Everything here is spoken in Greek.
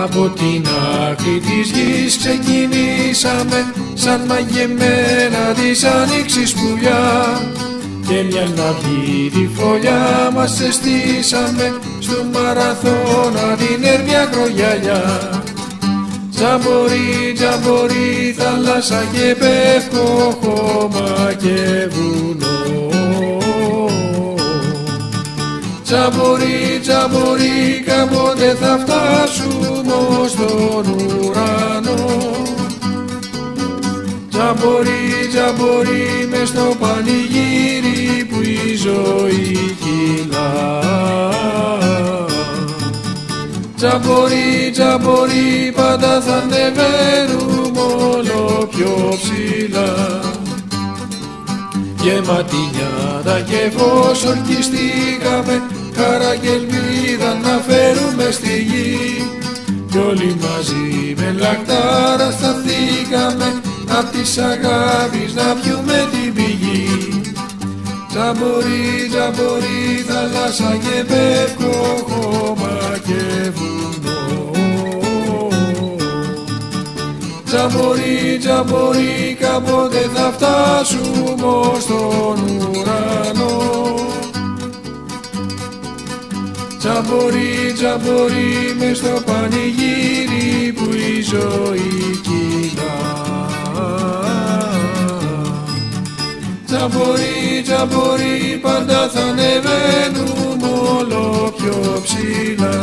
Από την άκρη της γης ξεκινήσαμε σαν μαγεμένα της άνοιξης πουλιά, και μια ναυή τη φωλιά μας εστήσαμε στο μαραθώνα την έρμια κρογιαλιά. Τζαμπορί, τζαμπορί, θάλασσα και πεύκο, χώμα και βουνό. Τζαμπορί, τζαμπορί, κάποτε θα φτάσουμε ως τον ουρανό. Τζαμπορί, τζαμπορί, μες στο πανηγύρι που η ζωή κυλά. Τζαμπορί, τζαμπορί, πάντα θα ανεβαίνουμε όλο πιο ψηλά. Γεμάτη νιάτα και φως ορκιστήκαμε, χαρά και ελπίδα να φέρουμε στη γη, κι όλοι μαζί με λαχτάρα σταθήκαμε απ' της αγάπης να πιούμε την πηγή. Τζαμπορί, τζαμπορί, θάλασσα και πεύκο, χώμα και βουνό. Τζαμπορί, τζαμπορί, κάποτε θα φτάσουμε ως τον ουρανό. Τζαμπορί, τζαμπορί, μες στο πανηγύρι που η ζωή κυλά. Τζαμπορί, τζαμπορί, πάντα θα ανεβαίνουμε όλο πιο ψηλά.